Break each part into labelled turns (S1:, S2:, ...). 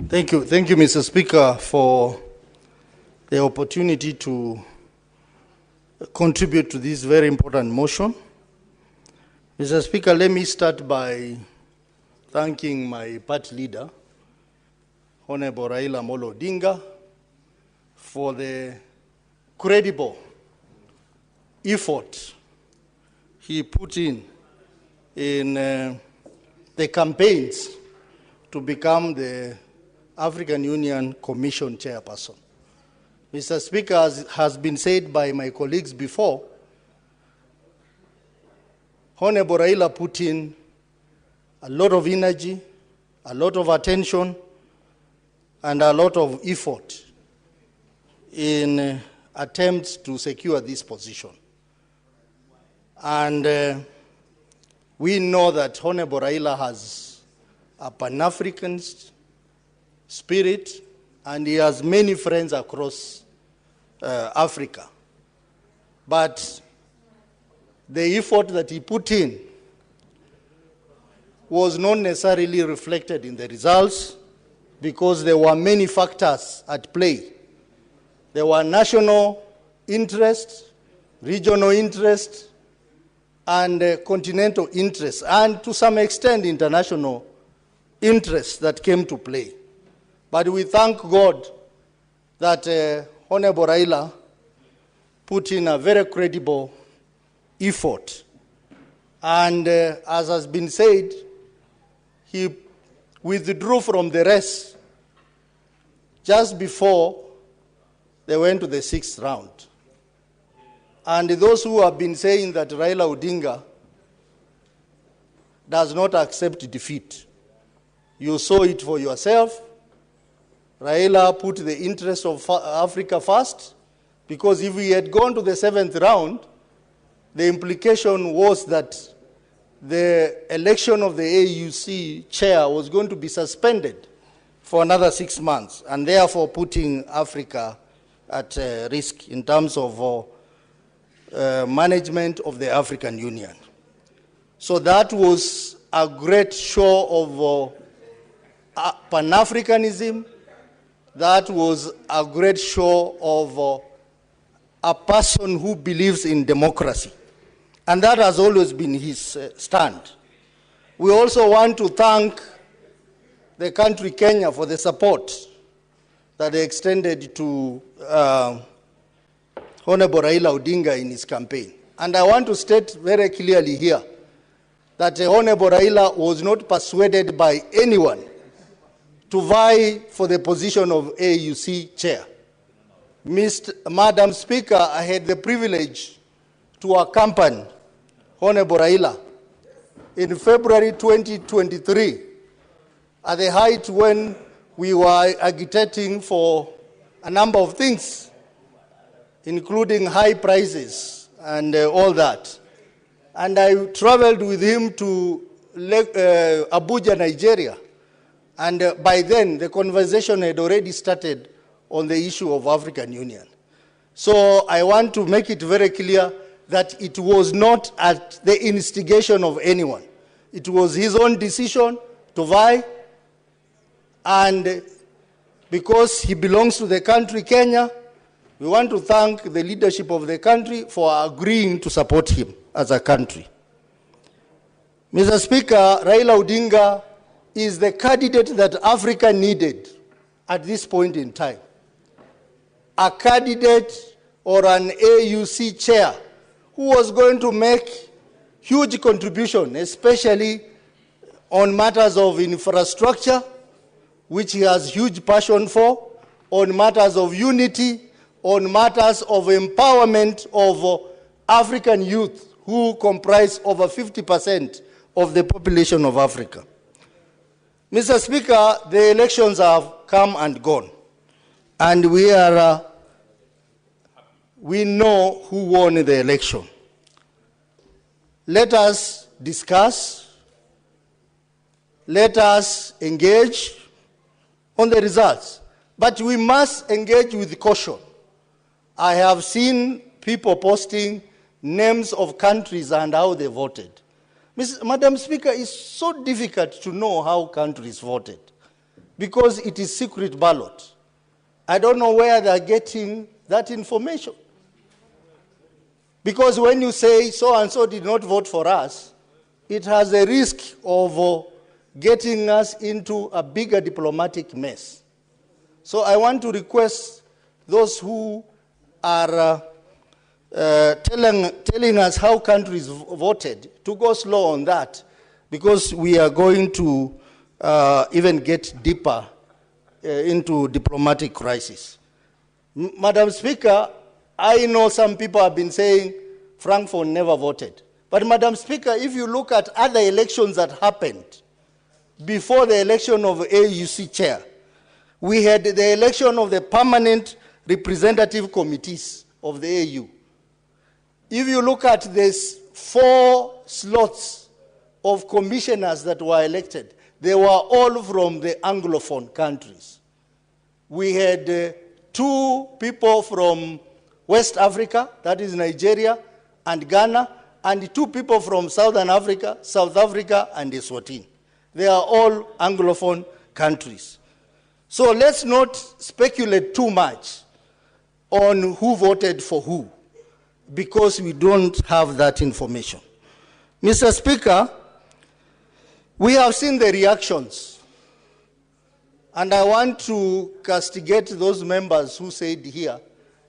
S1: Thank you, Mr. Speaker, for the opportunity to contribute to this very important motion. Mr. Speaker, let me start by thanking my party leader, Honorable Raila Odinga, for the credible effort he put in the campaigns to become the African Union Commission chairperson. Mr. Speaker, as has been said by my colleagues before, Honorable Raila put in a lot of energy, a lot of attention, and a lot of effort in attempts to secure this position. And we know that Honorable Raila has a Pan-Africanist spirit, and he has many friends across Africa. But the effort that he put in was not necessarily reflected in the results because there were many factors at play. There were national interests, regional interests, and continental interests, and to some extent international interests that came to play. But we thank God that Honorable Raila put in a very credible effort. And as has been said, he withdrew from the race just before they went to the 6th round. And those who have been saying that Raila Odinga does not accept defeat, you saw it for yourself. Raila put the interests of Africa first, because if we had gone to the 7th round, the implication was that the election of the AUC chair was going to be suspended for another 6 months, and therefore putting Africa at risk in terms of management of the African Union. So that was a great show of Pan-Africanism. That was a great show of a person who believes in democracy. And that has always been his stand. We also want to thank the country Kenya for the support that they extended to Honorable Raila Odinga in his campaign. And I want to state very clearly here that Honorable Raila was not persuaded by anyone to vie for the position of AUC chair. Madam Speaker, I had the privilege to accompany Honorable Raila in February 2023 at the height when we were agitating for a number of things, including high prices and all that. And I traveled with him to Abuja, Nigeria. And by then, the conversation had already started on the issue of African Union. So I want to make it very clear that it was not at the instigation of anyone. It was his own decision to vie, and because he belongs to the country Kenya, we want to thank the leadership of the country for agreeing to support him as a country. Mr. Speaker, Raila Odinga is the candidate that Africa needed at this point in time. A candidate or an AUC chair who was going to make huge contribution, especially on matters of infrastructure, which he has huge passion for, on matters of unity, on matters of empowerment of African youth who comprise over 50% of the population of Africa. Mr. Speaker, the elections have come and gone, and we know who won the election. Let us discuss, let us engage on the results, but we must engage with caution. I have seen people posting names of countries and how they voted. Madam Speaker, it's so difficult to know how countries voted. because it is secret ballot. I don't know where they're getting that information. Because when you say so-and-so did not vote for us, it has a risk of getting us into a bigger diplomatic mess. So I want to request those who are telling us how countries voted to go slow on that, because we are going to even get deeper into diplomatic crisis. Madam Speaker, I know some people have been saying Frankfurt never voted. But Madam Speaker, if you look at other elections that happened before the election of AUC chair, we had the election of the permanent representative committees of the AU. If you look at these 4 slots of commissioners that were elected, they were all from the Anglophone countries. We had 2 people from West Africa, that is Nigeria and Ghana, and 2 people from Southern Africa, South Africa, and Eswatini. They are all Anglophone countries. So let's not speculate too much on who voted for who, because we don't have that information. Mr. Speaker, we have seen the reactions, and I want to castigate those members who said here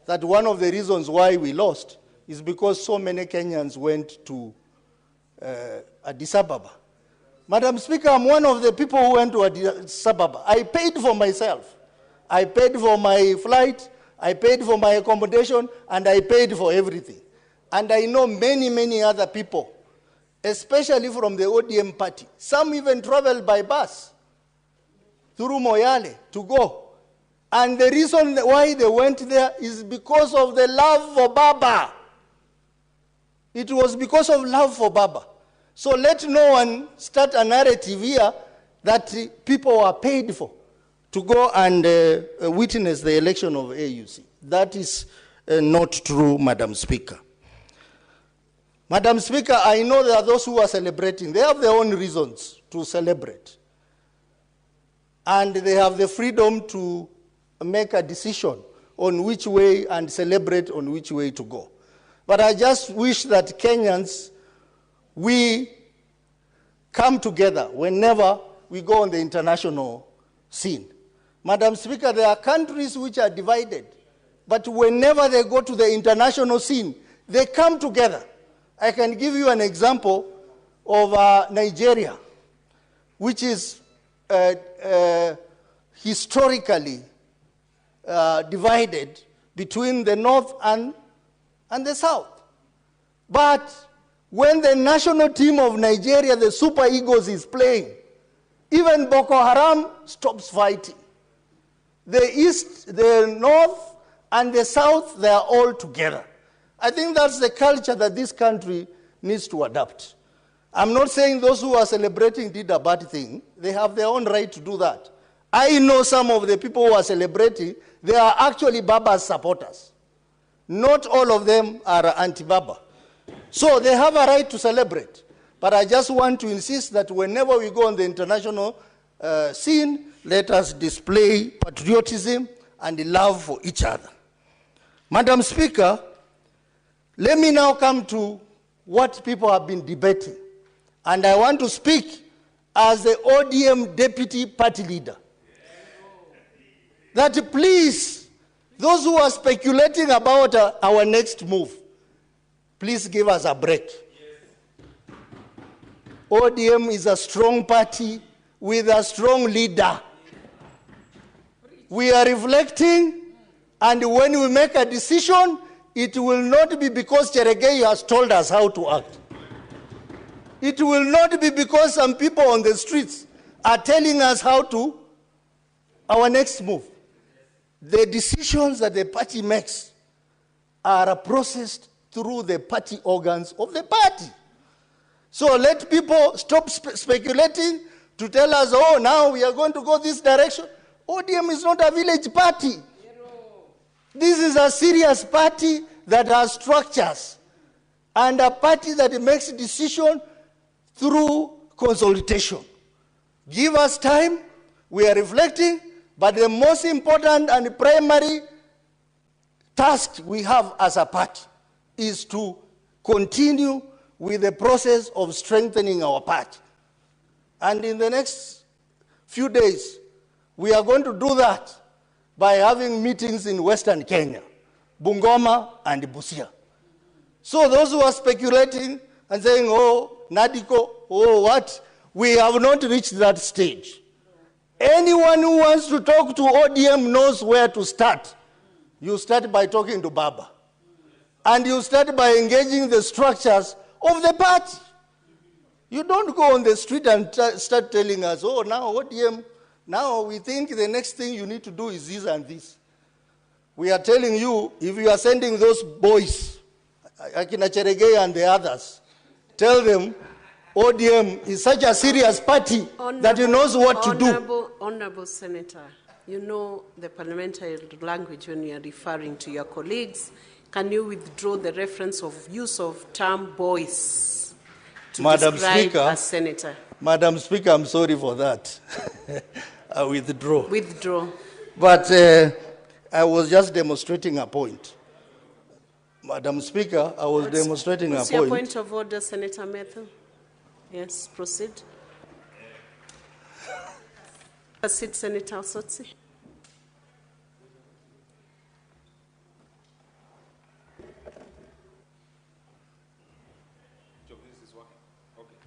S1: that one of the reasons why we lost is because so many Kenyans went to Addis Ababa. Madam Speaker, I'm one of the people who went to Addis Ababa. I paid for myself. I paid for my flight, I paid for my accommodation, and I paid for everything. And I know many, many other people, especially from the ODM party. Some even traveled by bus through Moyale to go. And the reason why they went there is because of the love for Baba. It was because of love for Baba. So let no one start a narrative here that people are paid for to go and witness the election of AUC. That is not true, Madam Speaker. Madam Speaker, I know there are those who are celebrating. They have their own reasons to celebrate. And they have the freedom to make a decision on which way and celebrate on which way to go. But I just wish that Kenyans, we come together whenever we go on the international scene. Madam Speaker, there are countries which are divided, but whenever they go to the international scene, they come together. I can give you an example of Nigeria, which is historically divided between the north and the south. But when the national team of Nigeria, the Super Eagles, is playing, even Boko Haram stops fighting. The east, the north, and the south, they are all together. I think that's the culture that this country needs to adopt. I'm not saying those who are celebrating did a bad thing. They have their own right to do that. I know some of the people who are celebrating, they are actually Baba's supporters. Not all of them are anti-Baba. So they have a right to celebrate. But I just want to insist that whenever we go on the international scene, let us display patriotism and love for each other. Madam Speaker, let me now come to what people have been debating. And I want to speak as the ODM deputy party leader. That please, those who are speculating about our next move, please give us a break. ODM is a strong party with a strong leader. We are reflecting, and when we make a decision, it will not be because Cheregei has told us how to act. It will not be because some people on the streets are telling us how to, our next move. The decisions that the party makes are processed through the party organs of the party. So let people stop speculating to tell us, oh, now we are going to go this direction. ODM is not a village party. This is a serious party that has structures, and a party that makes decisions through consultation. Give us time. We are reflecting, but the most important and primary task we have as a party is to continue with the process of strengthening our party. And in the next few days, we are going to do that by having meetings in Western Kenya, Bungoma and Busia. So those who are speculating and saying, oh, Nadiko, oh, what? We have not reached that stage. Anyone who wants to talk to ODM knows where to start. You start by talking to Baba. And you start by engaging the structures of the party. You don't go on the street and start telling us, oh, now ODM, now we think the next thing you need to do is this and this. We are telling you, if you are sending those boys, Akina Cheregei and the others, tell them ODM is such a serious party that he knows what to do.
S2: Honorable Senator, you know the parliamentary language when you are referring to your colleagues. Can you withdraw the reference of use of term boys to describe a senator?
S1: Madam Speaker, I'm sorry for that. I withdraw.
S2: Withdraw.
S1: But I was just demonstrating a point. Madam Speaker, I was demonstrating a point.
S2: What's your point of order, Senator Methu? Yes, proceed. Proceed, Senator Osotsi.